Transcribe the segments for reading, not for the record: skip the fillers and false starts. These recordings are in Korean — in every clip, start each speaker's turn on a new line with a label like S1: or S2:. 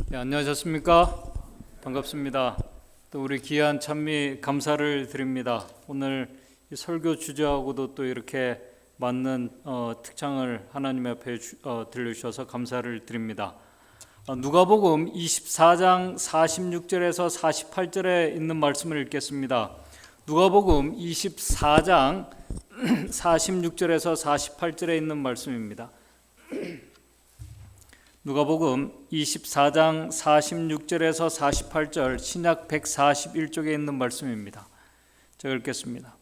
S1: 네, 안녕하셨습니까? 반갑습니다. 또 우리 귀한 찬미 감사를 드립니다. 오늘 이 설교 주제하고도 또 이렇게 맞는 특창을 하나님 앞에 들려주셔서 감사를 드립니다. 누가복음 24장 46절에서 48절에 있는 말씀을 읽겠습니다. 누가복음 24장 46절에서 48절에 있는 말씀입니다. 누가복음 24장 46절에서 48절 신약 141쪽에 있는 말씀입니다. 제가 읽겠습니다.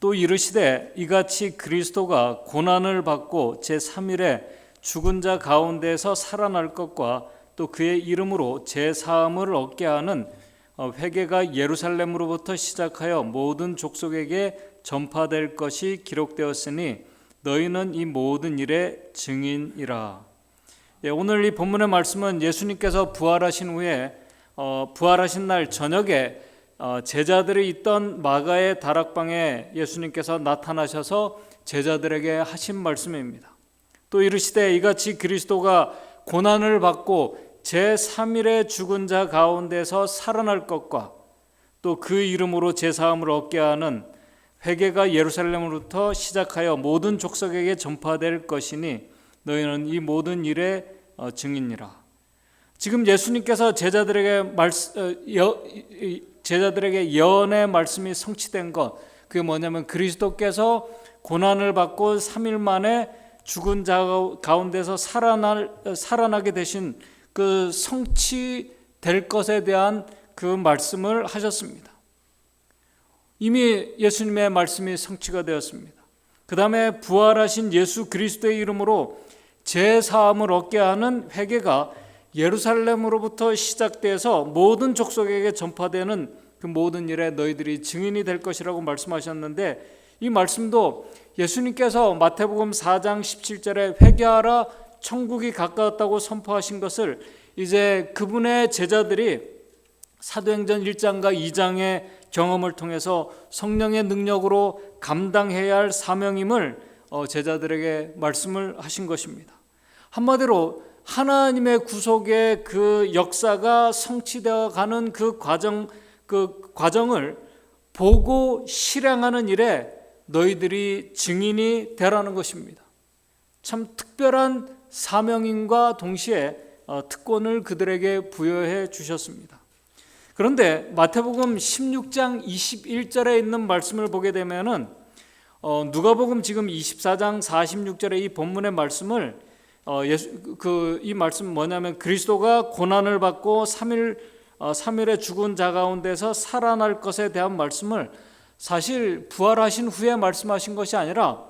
S1: 또 이르시되 이같이 그리스도가 고난을 받고 제3일에 죽은 자 가운데서 살아날 것과 또 그의 이름으로 제사함을 얻게 하는 회개가 예루살렘으로부터 시작하여 모든 족속에게 전파될 것이 기록되었으니 너희는 이 모든 일의 증인이라. 오늘 이 본문의 말씀은 예수님께서 부활하신 후에 부활하신 날 저녁에 제자들이 있던 마가의 다락방에 예수님께서 나타나셔서 제자들에게 하신 말씀입니다. 또 이르시되 이같이 그리스도가 고난을 받고 제3일에 죽은 자 가운데서 살아날 것과 또 그 이름으로 제사함을 얻게 하는 회개가 예루살렘으로부터 시작하여 모든 족속에게 전파될 것이니 너희는 이 모든 일의 증인이라. 지금 예수님께서 제자들에게 예언의 말씀이 성취된 것, 그게 뭐냐면 그리스도께서 고난을 받고 3일 만에 죽은 자 가운데서 살아나게 되신 그 성취될 것에 대한 그 말씀을 하셨습니다. 이미 예수님의 말씀이 성취가 되었습니다. 그 다음에 부활하신 예수 그리스도의 이름으로 제사함을 얻게 하는 회개가 예루살렘으로부터 시작돼서 모든 족속에게 전파되는 그 모든 일에 너희들이 증인이 될 것이라고 말씀하셨는데, 이 말씀도 예수님께서 마태복음 4장 17절에 회개하라 천국이 가까웠다고 선포하신 것을 이제 그분의 제자들이 사도행전 1장과 2장의 경험을 통해서 성령의 능력으로 감당해야 할 사명임을 제자들에게 말씀을 하신 것입니다. 한마디로 하나님의 구속의 그 역사가 성취되어 가는 그 과정을 보고 실행하는 일에 너희들이 증인이 되라는 것입니다. 참 특별한 사명인과 동시에 특권을 그들에게 부여해 주셨습니다. 그런데 마태복음 16장 21절에 있는 말씀을 보게 되면은 누가복음 지금 24장 46절의 이 본문의 말씀을 이 말씀 뭐냐면 그리스도가 고난을 받고 3일에 죽은 자 가운데서 살아날 것에 대한 말씀을 사실 부활하신 후에 말씀하신 것이 아니라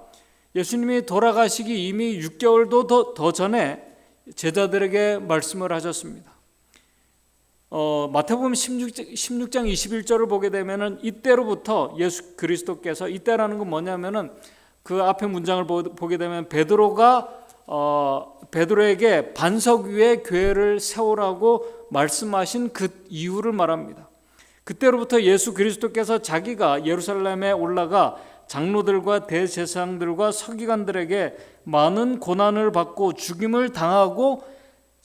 S1: 예수님이 돌아가시기 이미 6개월도 더 전에 제자들에게 말씀을 하셨습니다. 마태복음 16장 21절을 보게 되면은 이때로부터 예수 그리스도께서, 이때라는 건 뭐냐면은 그 앞에 문장을 보게 되면 베드로에게 반석 위에 교회를 세우라고 말씀하신 그 이유를 말합니다. 그때로부터 예수 그리스도께서 자기가 예루살렘에 올라가 장로들과 대제사장들과 서기관들에게 많은 고난을 받고 죽임을 당하고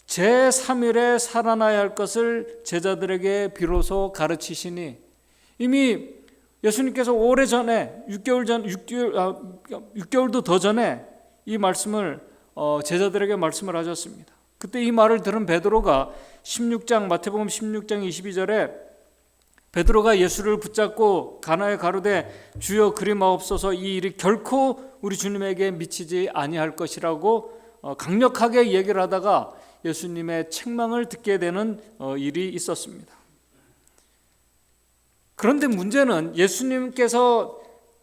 S1: 제3일에 살아나야 할 것을 제자들에게 비로소 가르치시니, 이미 예수님께서 오래전에 6개월도 더 전에 이 말씀을 제자들에게 말씀을 하셨습니다. 그때 이 말을 들은 베드로가 마태복음 16장 22절에 베드로가 예수를 붙잡고 가나에 가로되 주여 그리 마옵소서, 이 일이 결코 우리 주님에게 미치지 아니할 것이라고 강력하게 얘기를 하다가 예수님의 책망을 듣게 되는 일이 있었습니다. 그런데 문제는 예수님께서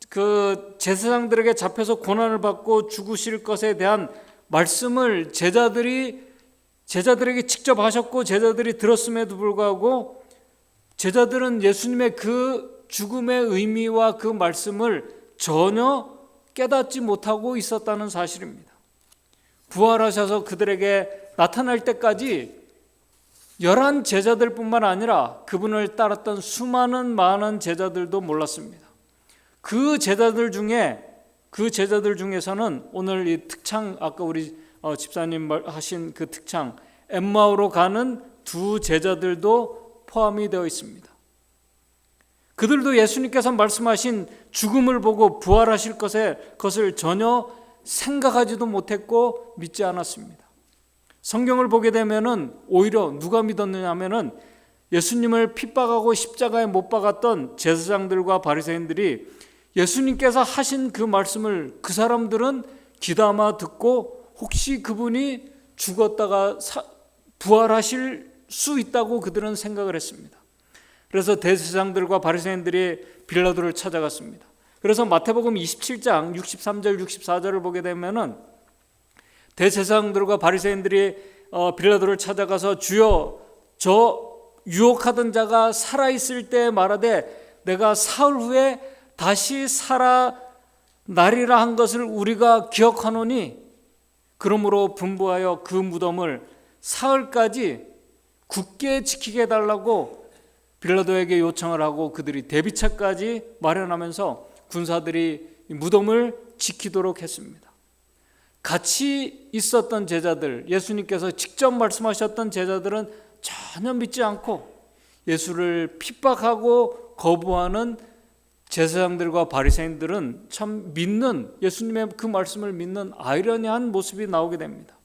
S1: 그 제사장들에게 잡혀서 고난을 받고 죽으실 것에 대한 말씀을 제자들에게 직접 하셨고 제자들이 들었음에도 불구하고 제자들은 예수님의 그 죽음의 의미와 그 말씀을 전혀 깨닫지 못하고 있었다는 사실입니다. 부활하셔서 그들에게 나타날 때까지 11 제자들뿐만 아니라 그분을 따랐던 수많은 많은 제자들도 몰랐습니다. 그 제자들 중에서는 오늘 이 특창, 아까 우리 집사님 하신 그 특창, 엠마오로 가는 두 제자들도 포함이 되어 있습니다. 그들도 예수님께서 말씀하신 죽음을 보고 부활하실 것을 전혀 생각하지도 못했고 믿지 않았습니다. 성경을 보게 되면은 오히려 누가 믿었느냐 하면은 예수님을 핍박하고 십자가에 못 박았던 제사장들과 바리새인들이 예수님께서 하신 그 말씀을 그 사람들은 귀담아 듣고 혹시 그분이 죽었다가 부활하실 수 있다고 그들은 생각을 했습니다. 그래서 대제사장들과 바리새인들이 빌라도를 찾아갔습니다. 그래서 마태복음 27장 63절 64절을 보게 되면은 대제사장들과 바리새인들이 빌라도를 찾아가서 주여 저 유혹하던 자가 살아있을 때 말하되 내가 사흘 후에 다시 살아나리라 한 것을 우리가 기억하노니 그러므로 분부하여 그 무덤을 사흘까지 굳게 지키게 해달라고 빌라도에게 요청을 하고 그들이 대비차까지 마련하면서 군사들이 무덤을 지키도록 했습니다. 같이 있었던 제자들, 예수님께서 직접 말씀하셨던 제자들은 전혀 믿지 않고 예수를 핍박하고 거부하는 제사장들과 바리새인들은 참 믿는, 예수님의 그 말씀을 믿는 아이러니한 모습이 나오게 됩니다.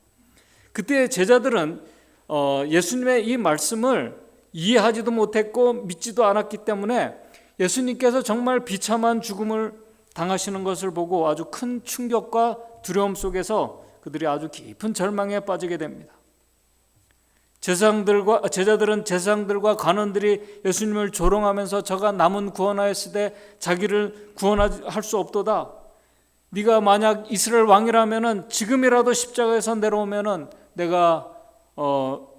S1: 그때 제자들은 예수님의 이 말씀을 이해하지도 못했고 믿지도 않았기 때문에 예수님께서 정말 비참한 죽음을 당하시는 것을 보고 아주 큰 충격과 두려움 속에서 그들이 아주 깊은 절망에 빠지게 됩니다. 제자들은 제사장들과 관원들이 예수님을 조롱하면서 저가 남은 구원하였으되 자기를 구원할 수 없도다. 네가 만약 이스라엘 왕이라면은 지금이라도 십자가에서 내려오면은 내가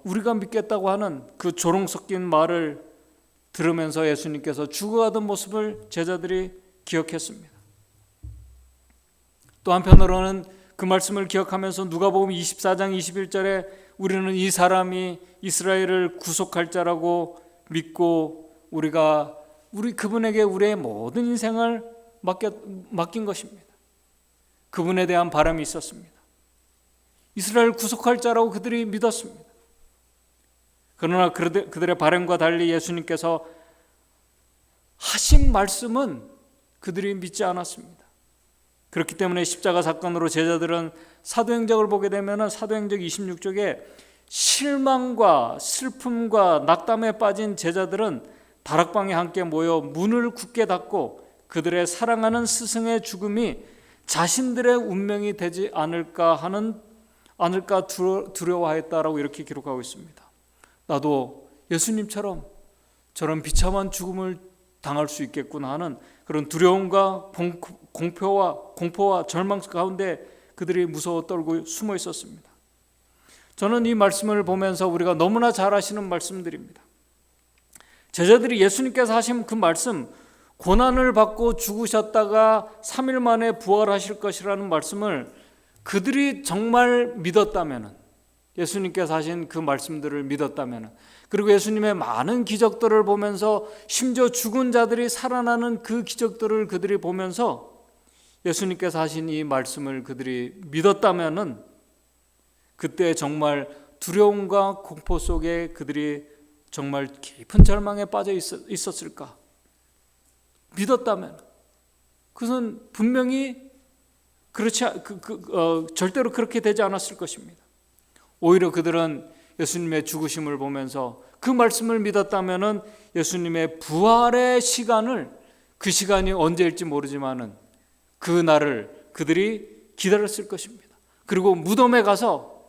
S1: 우리가 믿겠다고 하는 그 조롱 섞인 말을 들으면서 예수님께서 죽어가던 모습을 제자들이 기억했습니다. 또 한편으로는 그 말씀을 기억하면서 누가복음 24장 21절에 우리는 이 사람이 이스라엘을 구속할 자라고 믿고 우리 그분에게 우리의 모든 인생을 맡긴 것입니다. 그분에 대한 바람이 있었습니다. 이스라엘 구속할 자라고 그들이 믿었습니다. 그러나 그들의 바람과 달리 예수님께서 하신 말씀은 그들이 믿지 않았습니다. 그렇기 때문에 십자가 사건으로 제자들은 사도행적을 보게 되면 사도행적 26쪽에 실망과 슬픔과 낙담에 빠진 제자들은 다락방에 함께 모여 문을 굳게 닫고 그들의 사랑하는 스승의 죽음이 자신들의 운명이 되지 않을까 두려워하였다라고 이렇게 기록하고 있습니다. 나도 예수님처럼 저런 비참한 죽음을 당할 수 있겠구나 하는 그런 두려움과 공포와 절망 가운데 그들이 무서워 떨고 숨어 있었습니다. 저는 이 말씀을 보면서 우리가 너무나 잘 아시는 말씀들입니다. 제자들이 예수님께서 하신 그 말씀, 고난을 받고 죽으셨다가 3일 만에 부활하실 것이라는 말씀을 그들이 정말 믿었다면, 예수님께서 하신 그 말씀들을 믿었다면, 그리고 예수님의 많은 기적들을 보면서 심지어 죽은 자들이 살아나는 그 기적들을 그들이 보면서 예수님께서 하신 이 말씀을 그들이 믿었다면 그때 정말 두려움과 공포 속에 그들이 정말 깊은 절망에 빠져 있었을까? 믿었다면 그것은 분명히 절대로 그렇게 되지 않았을 것입니다. 오히려 그들은 예수님의 죽으심을 보면서 그 말씀을 믿었다면 예수님의 부활의 시간을, 그 시간이 언제일지 모르지만은 그 날을 그들이 기다렸을 것입니다. 그리고 무덤에 가서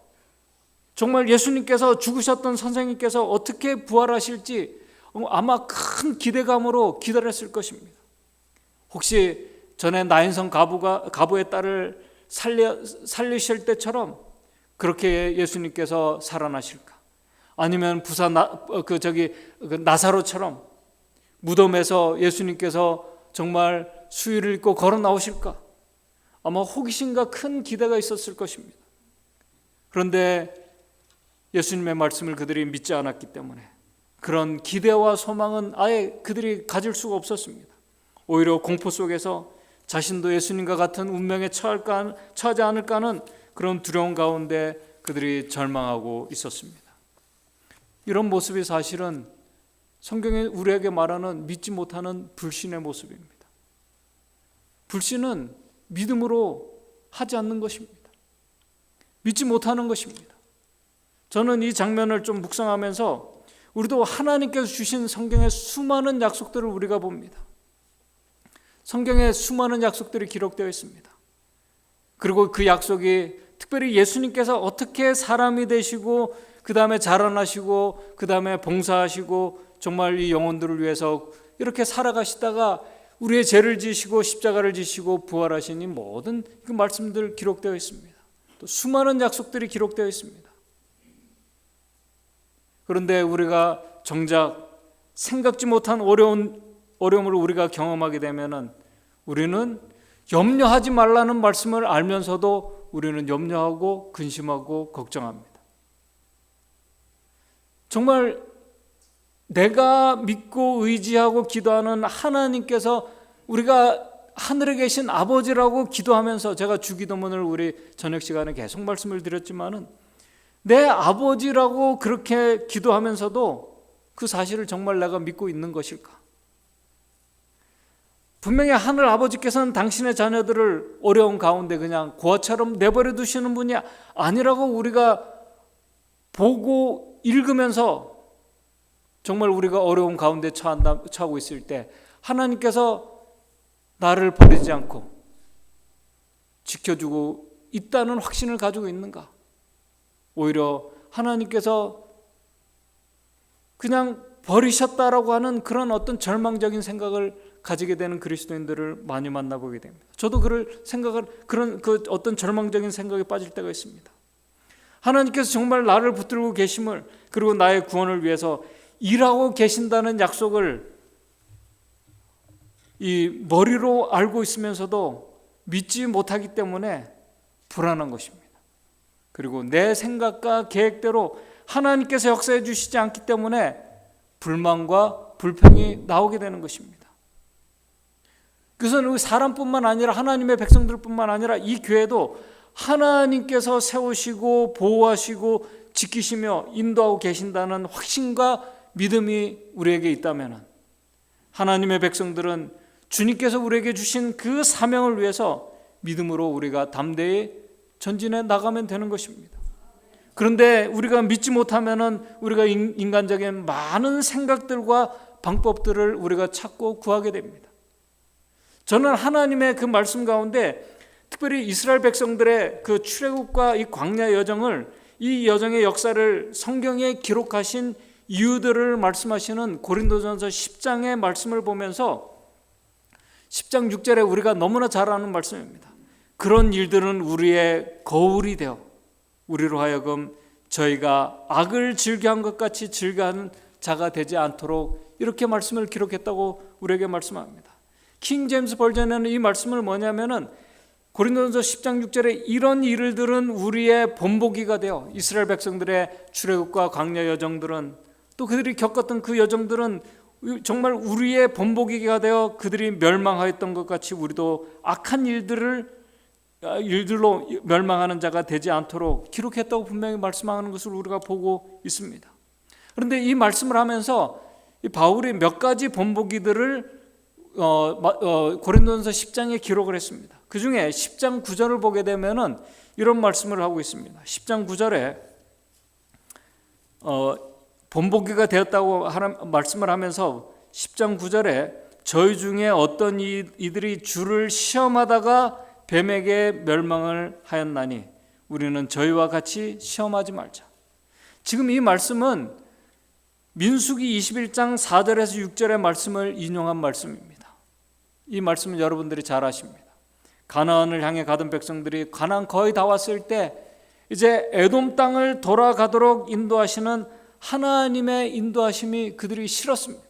S1: 정말 예수님께서 죽으셨던 선생님께서 어떻게 부활하실지 아마 큰 기대감으로 기다렸을 것입니다. 혹시 전에 나인성 가부의 딸을 살리실 때처럼 그렇게 예수님께서 살아나실까? 아니면 나사로처럼 무덤에서 예수님께서 정말 수의를 입고 걸어 나오실까? 아마 호기심과 큰 기대가 있었을 것입니다. 그런데 예수님의 말씀을 그들이 믿지 않았기 때문에 그런 기대와 소망은 아예 그들이 가질 수가 없었습니다. 오히려 공포 속에서 자신도 예수님과 같은 운명에 처하지 않을까 하는 그런 두려움 가운데 그들이 절망하고 있었습니다. 이런 모습이 사실은 성경이 우리에게 말하는 믿지 못하는 불신의 모습입니다. 불신은 믿음으로 하지 않는 것입니다. 믿지 못하는 것입니다. 저는 이 장면을 좀 묵상하면서 우리도 하나님께서 주신 성경의 수많은 약속들을 우리가 봅니다. 성경에 수많은 약속들이 기록되어 있습니다. 그리고 그 약속이 특별히 예수님께서 어떻게 사람이 되시고 그 다음에 자라나시고 그 다음에 봉사하시고 정말 이 영혼들을 위해서 이렇게 살아가시다가 우리의 죄를 지시고 십자가를 지시고 부활하신 이 모든 그 말씀들 기록되어 있습니다. 또 수많은 약속들이 기록되어 있습니다. 그런데 우리가 정작 생각지 못한 어려움을 우리가 경험하게 되면은 우리는 염려하지 말라는 말씀을 알면서도 우리는 염려하고 근심하고 걱정합니다. 정말 내가 믿고 의지하고 기도하는 하나님께서 우리가 하늘에 계신 아버지라고 기도하면서, 제가 주기도문을 우리 저녁 시간에 계속 말씀을 드렸지만은 내 아버지라고 그렇게 기도하면서도 그 사실을 정말 내가 믿고 있는 것일까? 분명히 하늘 아버지께서는 당신의 자녀들을 어려운 가운데 그냥 고아처럼 내버려 두시는 분이 아니라고 우리가 보고 읽으면서 정말 우리가 어려운 가운데 처하고 있을 때 하나님께서 나를 버리지 않고 지켜주고 있다는 확신을 가지고 있는가? 오히려 하나님께서 그냥 버리셨다라고 하는 그런 어떤 절망적인 생각을 가지게 되는 그리스도인들을 많이 만나보게 됩니다. 저도 그런 어떤 절망적인 생각에 빠질 때가 있습니다. 하나님께서 정말 나를 붙들고 계심을, 그리고 나의 구원을 위해서 일하고 계신다는 약속을 이 머리로 알고 있으면서도 믿지 못하기 때문에 불안한 것입니다. 그리고 내 생각과 계획대로 하나님께서 역사해 주시지 않기 때문에 불만과 불평이 나오게 되는 것입니다. 그것은 사람뿐만 아니라 하나님의 백성들뿐만 아니라 이 교회도 하나님께서 세우시고 보호하시고 지키시며 인도하고 계신다는 확신과 믿음이 우리에게 있다면 하나님의 백성들은 주님께서 우리에게 주신 그 사명을 위해서 믿음으로 우리가 담대히 전진해 나가면 되는 것입니다. 그런데 우리가 믿지 못하면 우리가 인간적인 많은 생각들과 방법들을 우리가 찾고 구하게 됩니다. 저는 하나님의 그 말씀 가운데 특별히 이스라엘 백성들의 그 출애굽과 이 광야 여정을, 이 여정의 역사를 성경에 기록하신 이유들을 말씀하시는 고린도전서 10장의 말씀을 보면서 10장 6절에 우리가 너무나 잘 아는 말씀입니다. 그런 일들은 우리의 거울이 되어 우리로 하여금 저희가 악을 즐겨한 것 같이 즐겨하는 자가 되지 않도록, 이렇게 말씀을 기록했다고 우리에게 말씀합니다. 킹 제임스 버전에는 이 말씀을 뭐냐면은 고린도전서 10장 6절에 이런 일들은 우리의 본보기가 되어, 이스라엘 백성들의 출애굽과 광야 여정들은, 또 그들이 겪었던 그 여정들은 정말 우리의 본보기가 되어 그들이 멸망하였던 것 같이 우리도 악한 일들로 멸망하는 자가 되지 않도록 기록했다고 분명히 말씀하는 것을 우리가 보고 있습니다. 그런데 이 말씀을 하면서 바울이 몇 가지 본보기들을 고린도전서 10장에 기록을 했습니다. 그 중에 10장 9절을 보게 되면은 이런 말씀을 하고 있습니다. 10장 9절에 본보기가 되었다고 말씀을 하면서 10장 9절에 저희 중에 어떤 이들이 주를 시험하다가 뱀에게 멸망을 하였나니 우리는 저희와 같이 시험하지 말자. 지금 이 말씀은 민수기 21장 4절에서 6절의 말씀을 인용한 말씀입니다. 이 말씀은 여러분들이 잘 아십니다. 가나안을 향해 가던 백성들이 가나안 거의 다 왔을 때 이제 에돔 땅을 돌아가도록 인도하시는 하나님의 인도하심이 그들이 싫었습니다.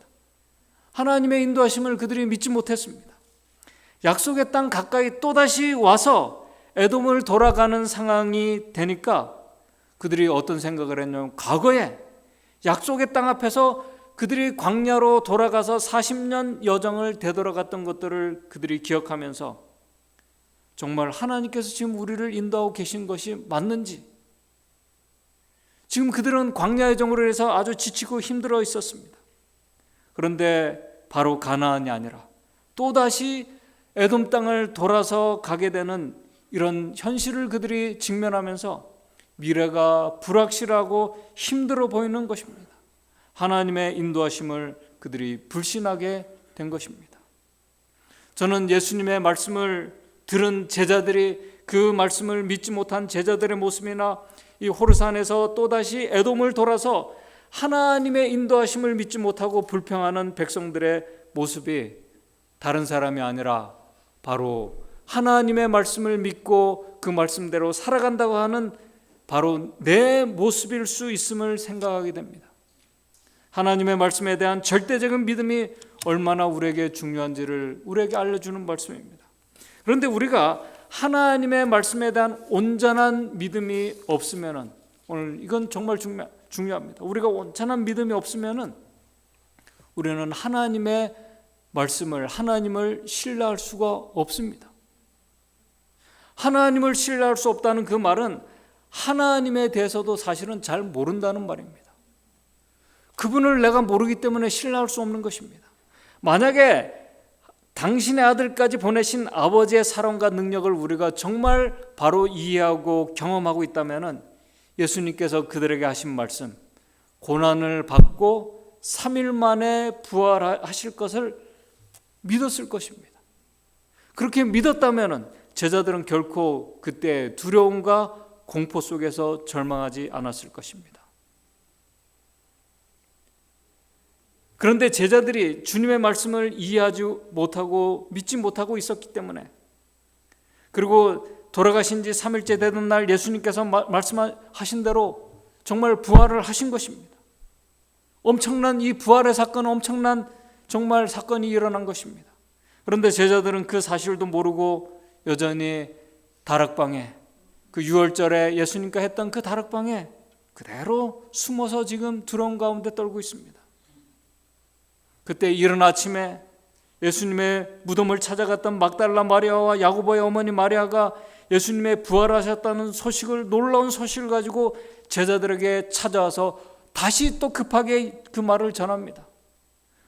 S1: 하나님의 인도하심을 그들이 믿지 못했습니다. 약속의 땅 가까이 또다시 와서 에돔을 돌아가는 상황이 되니까 그들이 어떤 생각을 했냐면, 과거에 약속의 땅 앞에서 그들이 광야로 돌아가서 40년 여정을 되돌아갔던 것들을 그들이 기억하면서 정말 하나님께서 지금 우리를 인도하고 계신 것이 맞는지, 지금 그들은 광야의 정으로 해서 아주 지치고 힘들어 있었습니다. 그런데 바로 가나안이 아니라 또다시 에돔 땅을 돌아서 가게 되는 이런 현실을 그들이 직면하면서 미래가 불확실하고 힘들어 보이는 것입니다. 하나님의 인도하심을 그들이 불신하게 된 것입니다. 저는 예수님의 말씀을 들은 제자들이 그 말씀을 믿지 못한 제자들의 모습이나 이 호르산에서 또다시 에돔을 돌아서 하나님의 인도하심을 믿지 못하고 불평하는 백성들의 모습이 다른 사람이 아니라 바로 하나님의 말씀을 믿고 그 말씀대로 살아간다고 하는 바로 내 모습일 수 있음을 생각하게 됩니다. 하나님의 말씀에 대한 절대적인 믿음이 얼마나 우리에게 중요한지를 우리에게 알려주는 말씀입니다. 그런데 우리가 하나님의 말씀에 대한 온전한 믿음이 없으면, 오늘 이건 정말 중요합니다. 우리가 온전한 믿음이 없으면 우리는 하나님의 말씀을, 하나님을 신뢰할 수가 없습니다. 하나님을 신뢰할 수 없다는 그 말은 하나님에 대해서도 사실은 잘 모른다는 말입니다. 그분을 내가 모르기 때문에 신뢰할 수 없는 것입니다. 만약에 당신의 아들까지 보내신 아버지의 사랑과 능력을 우리가 정말 바로 이해하고 경험하고 있다면 예수님께서 그들에게 하신 말씀, 고난을 받고 3일 만에 부활하실 것을 믿었을 것입니다. 그렇게 믿었다면 제자들은 결코 그때 두려움과 공포 속에서 절망하지 않았을 것입니다. 그런데 제자들이 주님의 말씀을 이해하지 못하고 믿지 못하고 있었기 때문에, 그리고 돌아가신 지 3일째 되던 날 예수님께서 말씀하신 대로 정말 부활을 하신 것입니다. 엄청난 이 부활의 사건은 엄청난 정말 사건이 일어난 것입니다. 그런데 제자들은 그 사실도 모르고 여전히 다락방에, 그 6월절에 예수님과 했던 그 다락방에 그대로 숨어서 지금 두려움 가운데 떨고 있습니다. 그때 이른 아침에 예수님의 무덤을 찾아갔던 막달라 마리아와 야고보의 어머니 마리아가 예수님의 부활하셨다는 소식을, 놀라운 소식을 가지고 제자들에게 찾아와서 다시 또 급하게 그 말을 전합니다.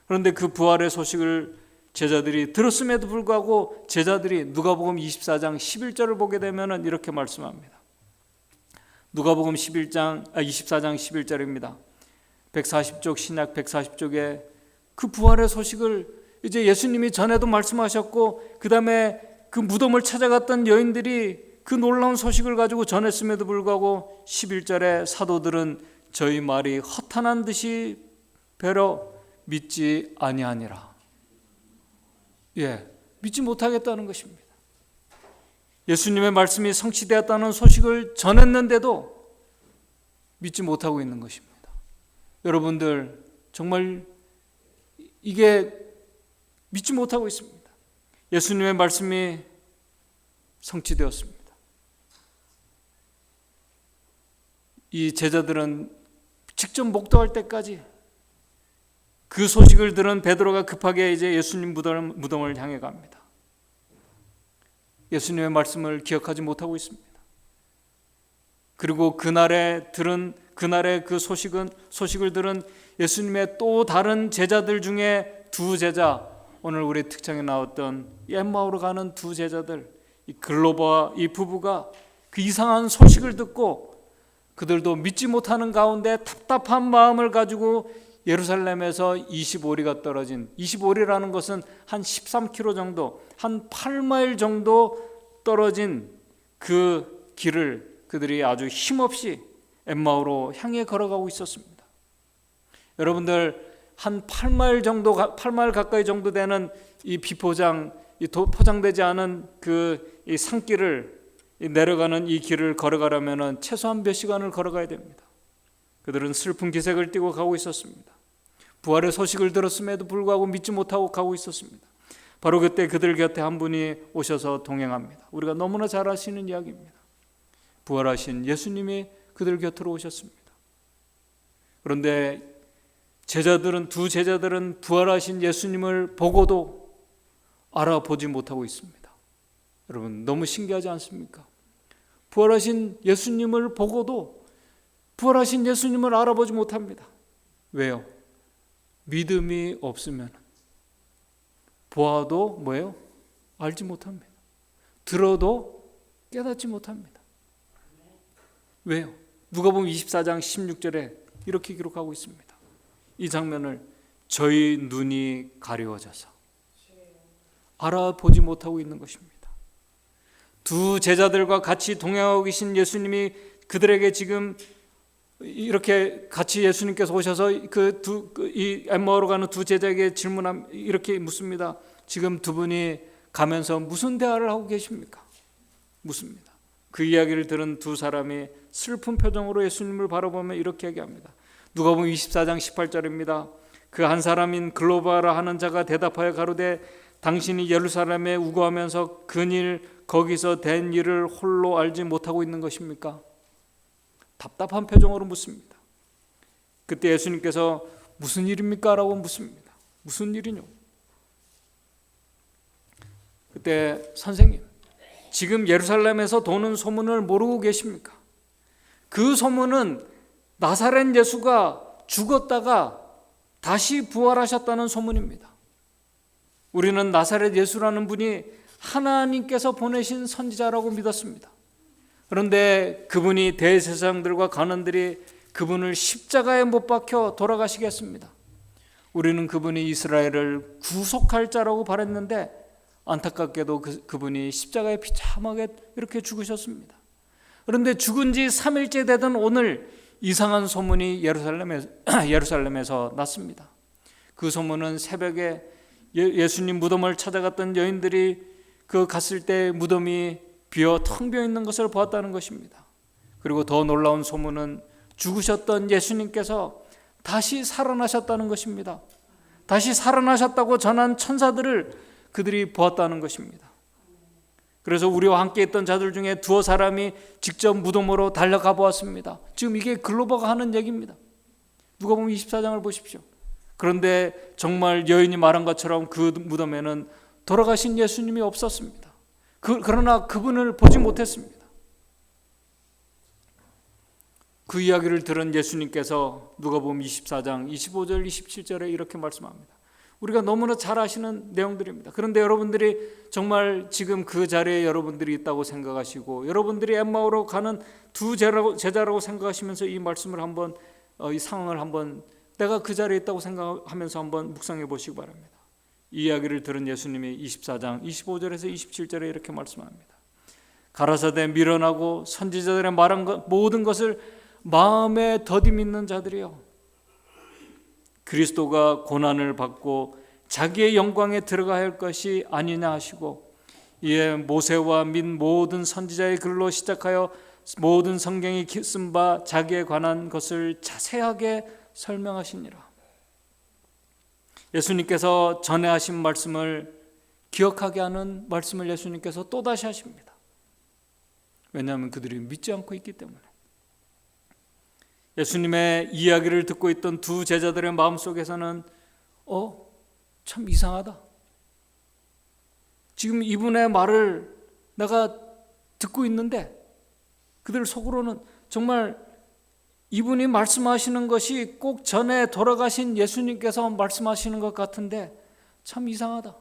S1: 그런데 그 부활의 소식을 제자들이 들었음에도 불구하고 제자들이 누가복음 24장 11절을 보게 되면 이렇게 말씀합니다. 누가복음 24장 11절입니다. 140쪽 신약 140쪽에 그 부활의 소식을 이제 예수님이 전에도 말씀하셨고, 그 다음에 그 무덤을 찾아갔던 여인들이 그 놀라운 소식을 가지고 전했음에도 불구하고 11절에 사도들은 저희 말이 허탄한 듯이 배려 믿지 아니하니라. 믿지 못하겠다는 것입니다. 예수님의 말씀이 성취되었다는 소식을 전했는데도 믿지 못하고 있는 것입니다. 여러분들 정말 이게 믿지 못하고 있습니다. 예수님의 말씀이 성취되었습니다. 이 제자들은 직접 목도할 때까지 그 소식을 들은 베드로가 급하게 이제 예수님 무덤을 향해 갑니다. 예수님의 말씀을 기억하지 못하고 있습니다. 그리고 그날의 그 소식을 들은 예수님의 또 다른 제자들 중에 두 제자, 오늘 우리 특창에 나왔던 엠마오로 가는 두 제자들, 이 글로바와 이 부부가 그 이상한 소식을 듣고 그들도 믿지 못하는 가운데 답답한 마음을 가지고 예루살렘에서 25리가 떨어진, 25리라는 것은 한 13km 정도, 한 8마일 정도 떨어진 그 길을 그들이 아주 힘없이 엠마오로 향해 걸어가고 있었습니다. 여러분들, 한 8마일 가까이 정도 되는 이 비포장, 포장되지 않은 이 산길을 내려가는 이 길을 걸어가려면 최소한 몇 시간을 걸어가야 됩니다. 그들은 슬픈 기색을 띠고 가고 있었습니다. 부활의 소식을 들었음에도 불구하고 믿지 못하고 가고 있었습니다. 바로 그때 그들 곁에 한 분이 오셔서 동행합니다. 우리가 너무나 잘 아시는 이야기입니다. 부활하신 예수님이 그들 곁으로 오셨습니다. 그런데 두 제자들은 부활하신 예수님을 보고도 알아보지 못하고 있습니다. 여러분, 너무 신기하지 않습니까? 부활하신 예수님을 보고도 부활하신 예수님을 알아보지 못합니다. 왜요? 믿음이 없으면 보아도 뭐예요? 알지 못합니다. 들어도 깨닫지 못합니다. 왜요? 누가복음 24장 16절에 이렇게 기록하고 있습니다. 이 장면을 저희 눈이 가려워져서 알아보지 못하고 있는 것입니다. 두 제자들과 같이 동행하고 계신 예수님이 그들에게 지금 이렇게 같이 예수님께서 오셔서 이 엠마오로 가는 두 제자에게 이렇게 묻습니다. 지금 두 분이 가면서 무슨 대화를 하고 계십니까? 묻습니다. 그 이야기를 들은 두 사람이 슬픈 표정으로 예수님을 바라보며 이렇게 얘기합니다. 누가복음 24장 18절입니다. 그 한 사람인 글로바라 하는 자가 대답하여 가로되 당신이 예루살렘에 우거하면서 근일 거기서 된 일을 홀로 알지 못하고 있는 것입니까? 답답한 표정으로 묻습니다. 그때 예수님께서 무슨 일입니까? 라고 묻습니다. 무슨 일이뇨? 그때 선생님, 지금 예루살렘에서 도는 소문을 모르고 계십니까? 그 소문은 나사렛 예수가 죽었다가 다시 부활하셨다는 소문입니다. 우리는 나사렛 예수라는 분이 하나님께서 보내신 선지자라고 믿었습니다. 그런데 그분이 대제사장들과 관원들이 그분을 십자가에 못 박혀 돌아가시겠습니다. 우리는 그분이 이스라엘을 구속할 자라고 바랬는데 안타깝게도 그분이 십자가에 비참하게 이렇게 죽으셨습니다. 그런데 죽은 지 3일째 되던 오늘 이상한 소문이 예루살렘에서 났습니다. 그 소문은 새벽에 예수님 무덤을 찾아갔던 여인들이 갔을 때 무덤이 텅 비어 있는 것을 보았다는 것입니다. 그리고 더 놀라운 소문은 죽으셨던 예수님께서 다시 살아나셨다는 것입니다. 다시 살아나셨다고 전한 천사들을 그들이 보았다는 것입니다. 그래서 우리와 함께 있던 자들 중에 두어 사람이 직접 무덤으로 달려가 보았습니다. 지금 이게 글로버가 하는 얘기입니다. 누가복음 24장을 보십시오. 그런데 정말 여인이 말한 것처럼 그 무덤에는 돌아가신 예수님이 없었습니다. 그러나 그분을 보지 못했습니다. 그 이야기를 들은 예수님께서 누가복음 24장 25절 27절에 이렇게 말씀합니다. 우리가 너무나 잘 아시는 내용들입니다. 그런데 여러분들이 정말 지금 그 자리에 여러분들이 있다고 생각하시고 여러분들이 엠마오로 가는 두 제자라고 생각하시면서 이 말씀을 한번 이 상황을 한번 내가 그 자리에 있다고 생각하면서 한번 묵상해 보시기 바랍니다. 이 이야기를 들은 예수님이 24장 25절에서 27절에 이렇게 말씀합니다. 가라사대 미련하고 선지자들의 말한 모든 것을 마음에 더디 믿는 자들이요, 그리스도가 고난을 받고 자기의 영광에 들어가야 할 것이 아니냐 하시고 이에 모세와 및 모든 선지자의 글로 시작하여 모든 성경이 쓴 바 자기에 관한 것을 자세하게 설명하시니라. 예수님께서 전에 하신 말씀을 기억하게 하는 말씀을 예수님께서 또다시 하십니다. 왜냐하면 그들이 믿지 않고 있기 때문에. 예수님의 이야기를 듣고 있던 두 제자들의 마음속에서는 참 이상하다. 지금 이분의 말을 내가 듣고 있는데 그들 속으로는 정말 이분이 말씀하시는 것이 꼭 전에 돌아가신 예수님께서 말씀하시는 것 같은데 참 이상하다.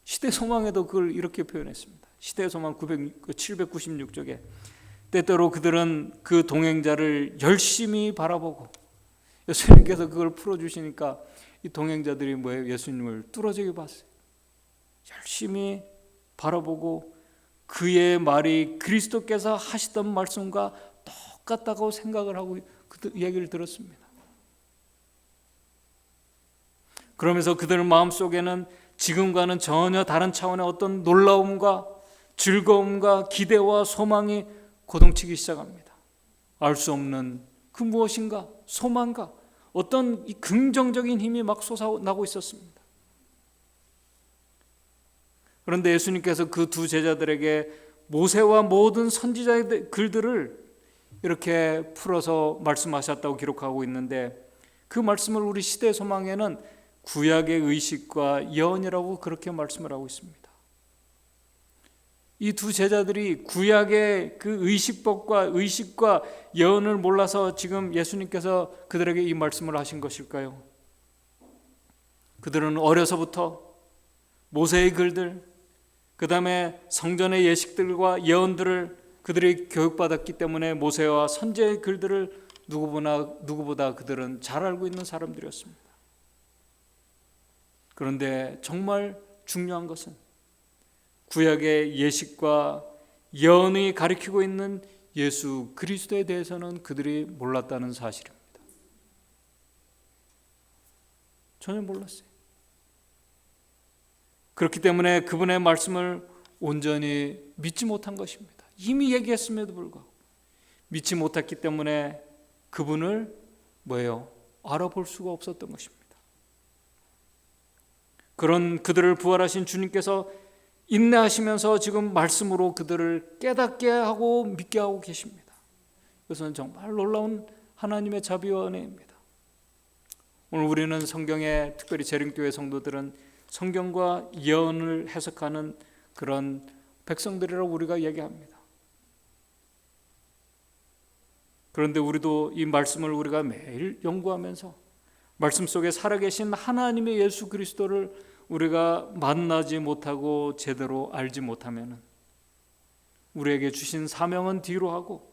S1: 시대소망에도 그걸 이렇게 표현했습니다. 시대소망 796쪽에 때때로 그들은 그 동행자를 열심히 바라보고 예수님께서 그걸 풀어주시니까 이 동행자들이 뭐예요? 예수님을 뚫어지게 봤어요. 열심히 바라보고 그의 말이 그리스도께서 하시던 말씀과 똑같다고 생각을 하고 그 얘기를 들었습니다. 그러면서 그들 마음속에는 지금과는 전혀 다른 차원의 어떤 놀라움과 즐거움과 기대와 소망이 고동치기 시작합니다. 알 수 없는 그 무엇인가, 소망과 어떤 이 긍정적인 힘이 막 솟아나고 있었습니다. 그런데 예수님께서 그 두 제자들에게 모세와 모든 선지자의 글들을 이렇게 풀어서 말씀하셨다고 기록하고 있는데 그 말씀을 우리 시대 소망에는 구약의 의식과 예언이라고 그렇게 말씀을 하고 있습니다. 이 두 제자들이 구약의 그 의식과 예언을 몰라서 지금 예수님께서 그들에게 이 말씀을 하신 것일까요? 그들은 어려서부터 모세의 글들, 그 다음에 성전의 예식들과 예언들을 그들이 교육받았기 때문에 모세와 선지의 글들을 누구보다 그들은 잘 알고 있는 사람들이었습니다. 그런데 정말 중요한 것은 구약의 예식과 예언이 가리키고 있는 예수 그리스도에 대해서는 그들이 몰랐다는 사실입니다. 전혀 몰랐어요. 그렇기 때문에 그분의 말씀을 온전히 믿지 못한 것입니다. 이미 얘기했음에도 불구하고 믿지 못했기 때문에 그분을 알아볼 수가 없었던 것입니다. 그런 그들을 부활하신 주님께서 인내하시면서 지금 말씀으로 그들을 깨닫게 하고 믿게 하고 계십니다. 이것은 정말 놀라운 하나님의 자비와 은혜입니다. 오늘 우리는 성경에, 특별히 재림교회 성도들은 성경과 예언을 해석하는 그런 백성들이라고 우리가 얘기합니다. 그런데 우리도 이 말씀을 우리가 매일 연구하면서 말씀 속에 살아계신 하나님의 예수 그리스도를 우리가 만나지 못하고 제대로 알지 못하면 우리에게 주신 사명은 뒤로 하고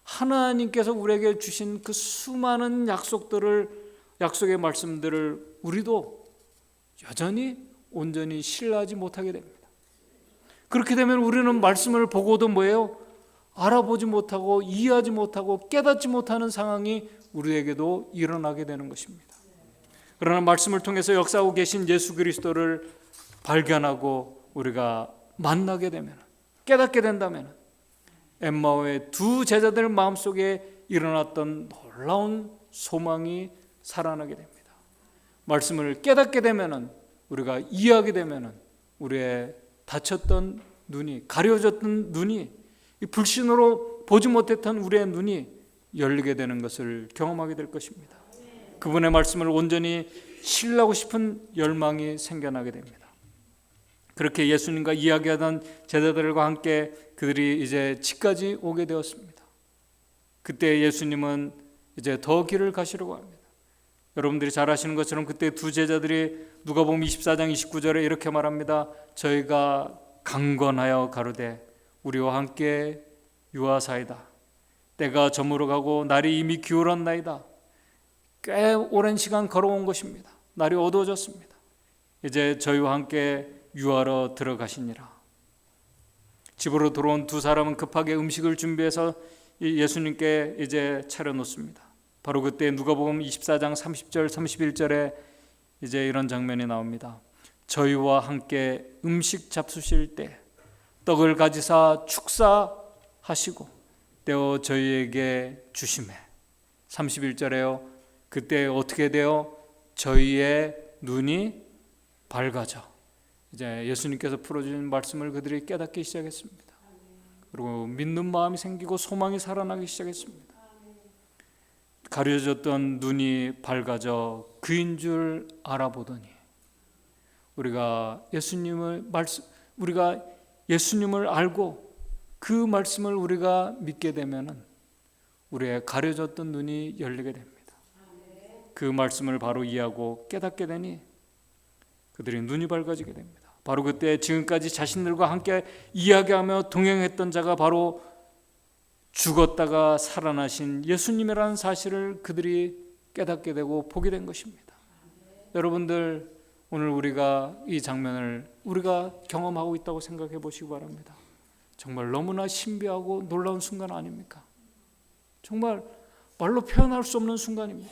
S1: 하나님께서 우리에게 주신 그 수많은 약속의 말씀들을 우리도 여전히 온전히 신뢰하지 못하게 됩니다. 그렇게 되면 우리는 말씀을 보고도 알아보지 못하고 이해하지 못하고 깨닫지 못하는 상황이 우리에게도 일어나게 되는 것입니다. 그러나 말씀을 통해서 역사하고 계신 예수 그리스도를 발견하고 우리가 만나게 되면, 깨닫게 된다면 엠마오의 두 제자들 마음속에 일어났던 놀라운 소망이 살아나게 됩니다. 말씀을 깨닫게 되면, 우리가 이해하게 되면 우리의 닫혔던 눈이, 가려졌던 눈이, 이 불신으로 보지 못했던 우리의 눈이 열리게 되는 것을 경험하게 될 것입니다. 그분의 말씀을 온전히 신뢰하고 싶은 열망이 생겨나게 됩니다. 그렇게 예수님과 이야기하던 제자들과 함께 그들이 이제 집까지 오게 되었습니다. 그때 예수님은 이제 더 길을 가시려고 합니다. 여러분들이 잘 아시는 것처럼 그때 두 제자들이 누가복음 24장 29절에 이렇게 말합니다. 저희가 강권하여 가로되 우리와 함께 유하사이다. 때가 저물어 가고 날이 이미 기울었나이다. 꽤 오랜 시간 걸어온 것입니다. 날이 어두워졌습니다. 이제 저희와 함께 유하러 들어가시니라. 집으로 들어온 두 사람은 급하게 음식을 준비해서 예수님께 이제 차려놓습니다. 바로 그때 누가복음 24장 30절 31절에 이제 이런 장면이 나옵니다. 저희와 함께 음식 잡수실 때 떡을 가지사 축사하시고 떼어 저희에게 주시매. 31절에요. 그때 어떻게 돼요? 저희의 눈이 밝아져. 이제 예수님께서 풀어주신 말씀을 그들이 깨닫기 시작했습니다. 그리고 믿는 마음이 생기고 소망이 살아나기 시작했습니다. 가려졌던 눈이 밝아져 그인 줄 알아보더니 우리가 예수님을 알고 그 말씀을 우리가 믿게 되면은 우리의 가려졌던 눈이 열리게 됩니다. 그 말씀을 바로 이해하고 깨닫게 되니 그들의 눈이 밝아지게 됩니다. 바로 그때 지금까지 자신들과 함께 이야기하며 동행했던 자가 바로 죽었다가 살아나신 예수님이라는 사실을 그들이 깨닫게 되고 보게 된 것입니다. 여러분들 오늘 우리가 이 장면을 우리가 경험하고 있다고 생각해 보시기 바랍니다. 정말 너무나 신비하고 놀라운 순간 아닙니까? 정말 말로 표현할 수 없는 순간입니다.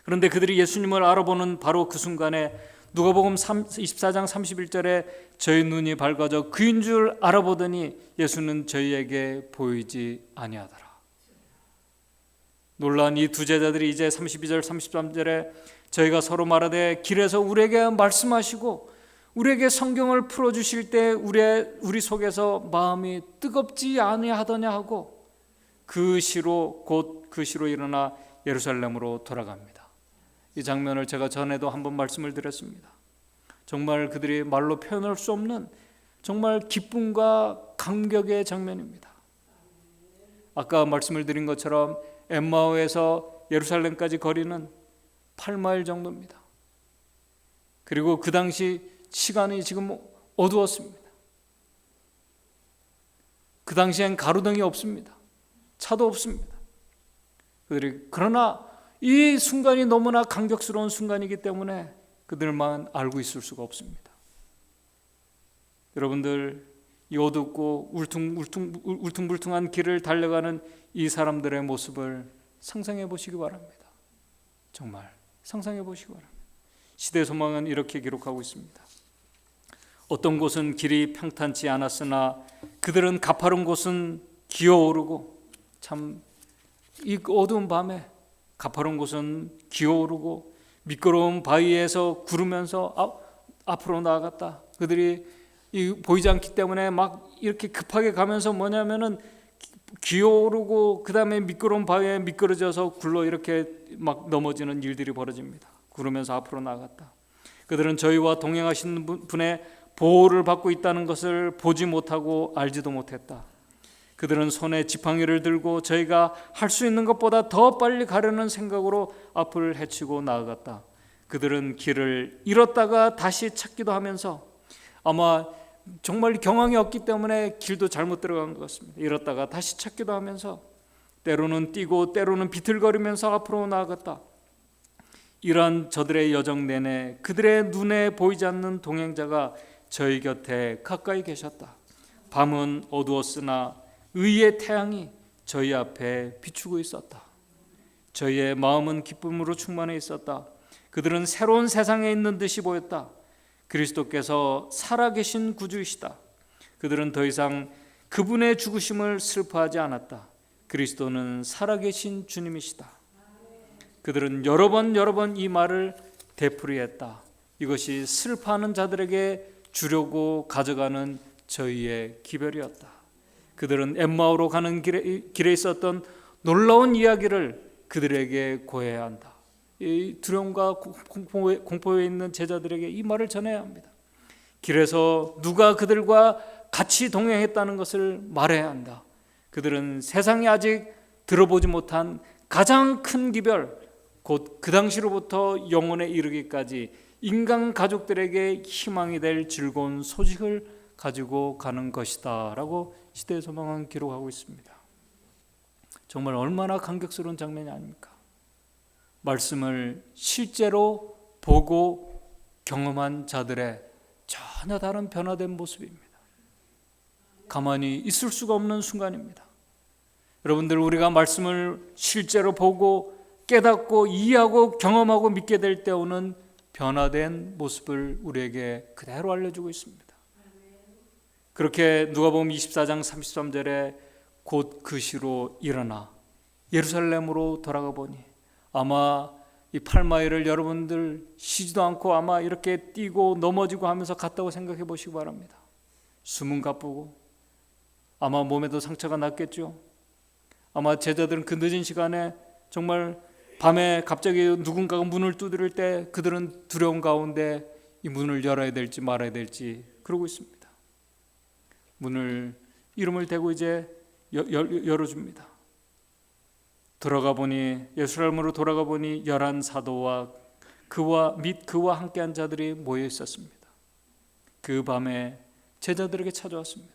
S1: 그런데 그들이 예수님을 알아보는 바로 그 순간에 누가복음 24장 31절에 저희 눈이 밝아져 그인 줄 알아보더니 예수는 저희에게 보이지 아니하더라. 놀란 이 두 제자들이 이제 32절 33절에 저희가 서로 말하되 길에서 우리에게 말씀하시고 우리에게 성경을 풀어주실 때 우리 속에서 마음이 뜨겁지 아니하더냐 하고 그 시로 일어나 예루살렘으로 돌아갑니다. 이 장면을 제가 전에도 한번 말씀을 드렸습니다. 정말 그들이 말로 표현할 수 없는 정말 기쁨과 감격의 장면입니다. 아까 말씀을 드린 것처럼 엠마오에서 예루살렘까지 거리는 8마일 정도입니다. 그리고 그 당시 시간이 지금 어두웠습니다. 그 당시엔 가로등이 없습니다. 차도 없습니다. 그러나 이 순간이 너무나 감격스러운 순간이기 때문에 그들만 알고 있을 수가 없습니다. 여러분들, 이 어둡고 울퉁불퉁한 길을 달려가는 이 사람들의 모습을 상상해 보시기 바랍니다. 정말 상상해 보시기 바랍니다. 시대소망은 이렇게 기록하고 있습니다. 어떤 곳은 길이 평탄치 않았으나 그들은 가파른 곳은 기어오르고, 참 이 어두운 밤에 가파른 곳은 기어오르고 미끄러운 바위에서 구르면서 앞으로 나아갔다. 그들이 보이지 않기 때문에 막 이렇게 급하게 가면서 뭐냐면은 기어오르고 그 다음에 미끄러운 바위에 미끄러져서 굴러 이렇게 막 넘어지는 일들이 벌어집니다. 구르면서 앞으로 나아갔다. 그들은 저희와 동행하시는 분의 보호를 받고 있다는 것을 보지 못하고 알지도 못했다. 그들은 손에 지팡이를 들고 저희가 할 수 있는 것보다 더 빨리 가려는 생각으로 앞을 헤치고 나아갔다. 그들은 길을 잃었다가 다시 찾기도 하면서, 아마 정말 경황이 없기 때문에 길도 잘못 들어간 것 같습니다. 잃었다가 다시 찾기도 하면서 때로는 뛰고 때로는 비틀거리면서 앞으로 나아갔다. 이러한 저들의 여정 내내 그들의 눈에 보이지 않는 동행자가 저희 곁에 가까이 계셨다. 밤은 어두웠으나 의의 태양이 저희 앞에 비추고 있었다. 저희의 마음은 기쁨으로 충만해 있었다. 그들은 새로운 세상에 있는 듯이 보였다. 그리스도께서 살아계신 구주이시다. 그들은 더 이상 그분의 죽으심을 슬퍼하지 않았다. 그리스도는 살아계신 주님이시다. 그들은 여러 번 이 말을 되풀이했다. 이것이 슬퍼하는 자들에게 주려고 가져가는 저희의 기별이었다. 그들은 엠마오로 가는 길에 있었던 놀라운 이야기를 그들에게 고해야 한다. 이 두려움과 공포에 있는 제자들에게 이 말을 전해야 합니다. 길에서 누가 그들과 같이 동행했다는 것을 말해야 한다. 그들은 세상이 아직 들어보지 못한 가장 큰 기별, 곧 그 당시로부터 영원에 이르기까지 인간 가족들에게 희망이 될 즐거운 소식을 가지고 가는 것이다 라고 시대소망은 기록하고 있습니다. 정말 얼마나 감격스러운 장면이 아닙니까? 말씀을 실제로 보고 경험한 자들의 전혀 다른 변화된 모습입니다. 가만히 있을 수가 없는 순간입니다. 여러분들, 우리가 말씀을 실제로 보고 깨닫고 이해하고 경험하고 믿게 될 때 오는 변화된 모습을 우리에게 그대로 알려주고 있습니다. 그렇게 누가복음 24장 33절에 곧 그 시로 일어나 예루살렘으로 돌아가 보니, 아마 이 8마일을 여러분들 쉬지도 않고 아마 이렇게 뛰고 넘어지고 하면서 갔다고 생각해 보시기 바랍니다. 숨은 가쁘고 아마 몸에도 상처가 났겠죠. 아마 제자들은 그 늦은 시간에 정말 밤에 갑자기 누군가가 문을 두드릴 때 그들은 두려운 가운데 이 문을 열어야 될지 말아야 될지 그러고 있습니다. 문을 이름을 대고 이제 열어줍니다. 들어가 보니, 예루살렘으로 돌아가 보니 11 사도와 그와 함께한 자들이 모여 있었습니다. 그 밤에 제자들에게 찾아왔습니다.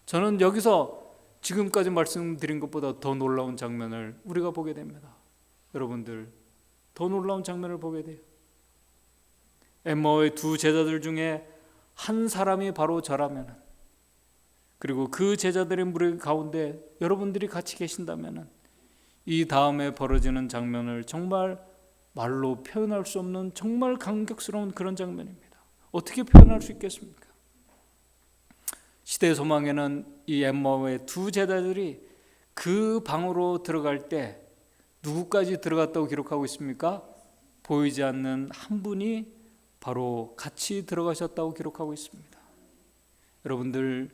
S1: 저는 여기서 지금까지 말씀드린 것보다 더 놀라운 장면을 우리가 보게 됩니다. 여러분들, 더 놀라운 장면을 보게 돼요. 엠마오의 두 제자들 중에 한 사람이 바로 저라면, 그리고 그 제자들의 무리 가운데 여러분들이 같이 계신다면 이 다음에 벌어지는 장면을 정말 말로 표현할 수 없는 정말 감격스러운 그런 장면입니다. 어떻게 표현할 수 있겠습니까? 시대 소망에는 이 엠마오의 두 제자들이 그 방으로 들어갈 때 누구까지 들어갔다고 기록하고 있습니까? 보이지 않는 한 분이 바로 같이 들어가셨다고 기록하고 있습니다. 여러분들,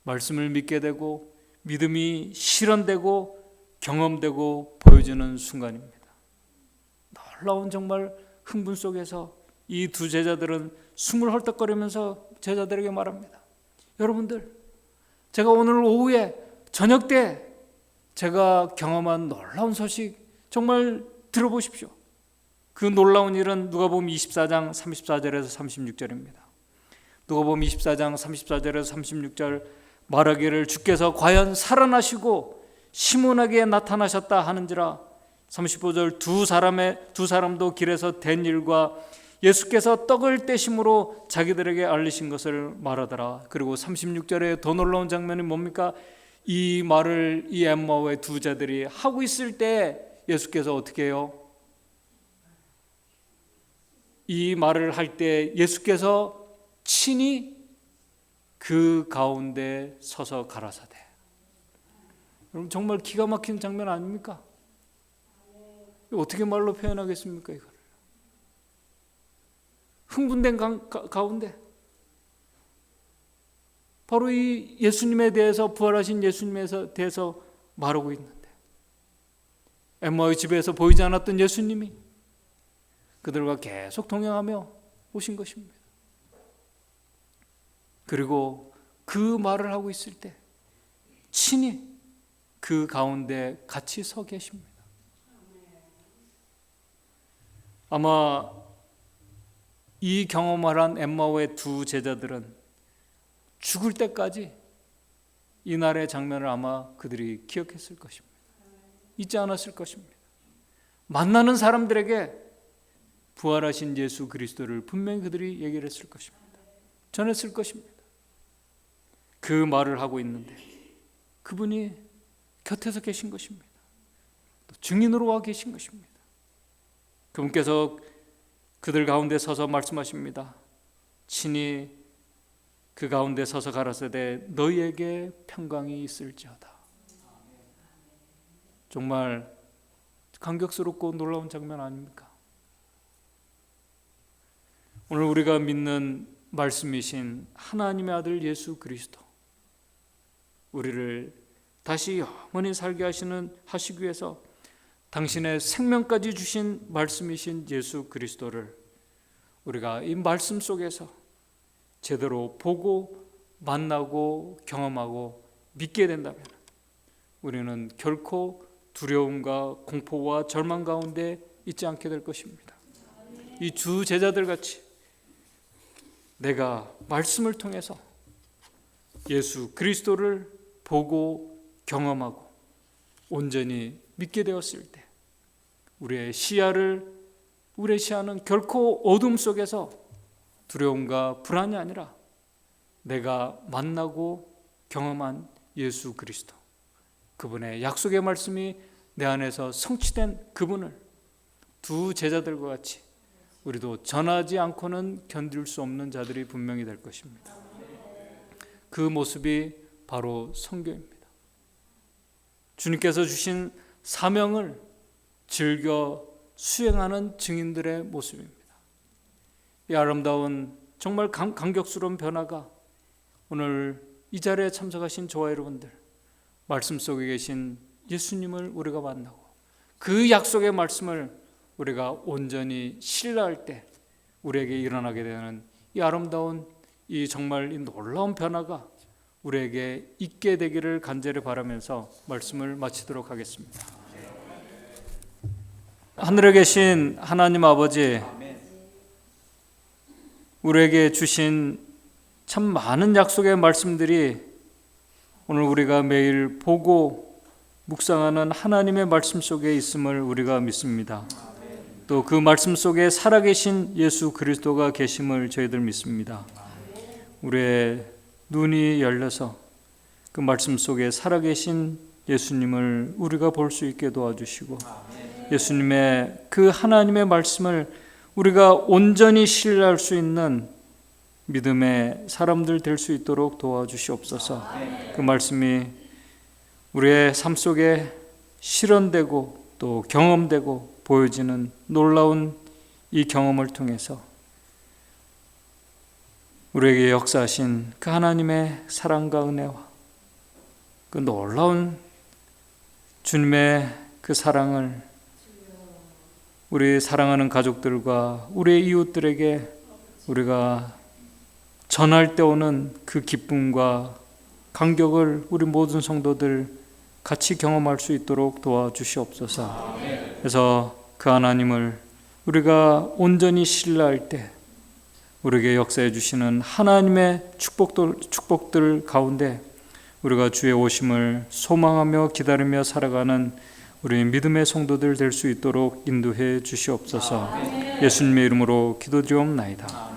S1: 말씀을 믿게 되고 믿음이 실현되고 경험되고 보여지는 순간입니다. 놀라운 정말 흥분 속에서 이 두 제자들은 숨을 헐떡거리면서 제자들에게 말합니다. 여러분들, 제가 오늘 오후에 저녁 때 제가 경험한 놀라운 소식 정말 들어보십시오. 그 놀라운 일은 누가복음 24장 34절에서 36절입니다. 누가복음 24장 34절에서 36절 말하기를 주께서 과연 살아나시고 시몬에게 나타나셨다 하는지라. 35절 두 사람도 길에서 된 일과 예수께서 떡을 떼심으로 자기들에게 알리신 것을 말하더라. 그리고 36절에 더 놀라운 장면이 뭡니까? 이 말을 이 엠마오의 두 자들이 하고 있을 때 예수께서 어떻게 해요? 이 말을 할 때 예수께서 친히 그 가운데 서서 가라사대. 여러분, 정말 기가 막힌 장면 아닙니까? 어떻게 말로 표현하겠습니까? 이걸 흥분된 가운데 바로 이 예수님에 대해서, 부활하신 예수님에 대해서 말하고 있는데, 엠마오의 집에서 보이지 않았던 예수님이 그들과 계속 동행하며 오신 것입니다. 그리고 그 말을 하고 있을 때 친히 그 가운데 같이 서 계십니다. 아마 이 경험을 한 엠마오의 두 제자들은 죽을 때까지 이날의 장면을 아마 그들이 기억했을 것입니다. 잊지 않았을 것입니다. 만나는 사람들에게 부활하신 예수 그리스도를 분명히 그들이 얘기를 했을 것입니다. 전했을 것입니다. 그 말을 하고 있는데 그분이 곁에서 계신 것입니다. 또 증인으로 와 계신 것입니다. 그분께서 그들 가운데 서서 말씀하십니다. 친히 그 가운데 서서 가라사대 너희에게 평강이 있을지어다. 정말 감격스럽고 놀라운 장면 아닙니까? 오늘 우리가 믿는 말씀이신 하나님의 아들 예수 그리스도, 우리를 다시 영원히 살게 하시기 위해서 당신의 생명까지 주신 말씀이신 예수 그리스도를 우리가 이 말씀 속에서 제대로 보고 만나고 경험하고 믿게 된다면 우리는 결코 두려움과 공포와 절망 가운데 있지 않게 될 것입니다. 이 주 제자들 같이 내가 말씀을 통해서 예수 그리스도를 보고 경험하고 온전히 믿게 되었을 때 우리의 시야는 결코 어둠 속에서 두려움과 불안이 아니라 내가 만나고 경험한 예수 그리스도, 그분의 약속의 말씀이 내 안에서 성취된 그분을 두 제자들과 같이 우리도 전하지 않고는 견딜 수 없는 자들이 분명히 될 것입니다. 그 모습이 바로 선교입니다. 주님께서 주신 사명을 즐겨 수행하는 증인들의 모습입니다. 이 아름다운 정말 감격스러운 변화가 오늘 이 자리에 참석하신 저와 여러분들, 말씀 속에 계신 예수님을 우리가 만나고 그 약속의 말씀을 우리가 온전히 신뢰할 때 우리에게 일어나게 되는 이 아름다운 이 정말 이 놀라운 변화가 우리에게 있게 되기를 간절히 바라면서 말씀을 마치도록 하겠습니다. 하늘에 계신 하나님 아버지, 우리에게 주신 참 많은 약속의 말씀들이 오늘 우리가 매일 보고 묵상하는 하나님의 말씀 속에 있음을 우리가 믿습니다. 또 그 말씀 속에 살아계신 예수 그리스도가 계심을 저희들 믿습니다. 우리의 눈이 열려서 그 말씀 속에 살아계신 예수님을 우리가 볼 수 있게 도와주시고, 예수님의 그 하나님의 말씀을 우리가 온전히 신뢰할 수 있는 믿음의 사람들 될 수 있도록 도와주시옵소서. 그 말씀이 우리의 삶 속에 실현되고 또 경험되고 보여지는 놀라운 이 경험을 통해서 우리에게 역사하신 그 하나님의 사랑과 은혜와 그 놀라운 주님의 그 사랑을 우리 사랑하는 가족들과 우리의 이웃들에게 우리가 전할 때 오는 그 기쁨과 감격을 우리 모든 성도들 같이 경험할 수 있도록 도와주시옵소서. 그래서 그 하나님을 우리가 온전히 신뢰할 때 우리에게 역사해 주시는 하나님의 축복들 가운데 우리가 주의 오심을 소망하며 기다리며 살아가는 우리 믿음의 성도들 될 수 있도록 인도해 주시옵소서. 예수님의 이름으로 기도드리옵나이다.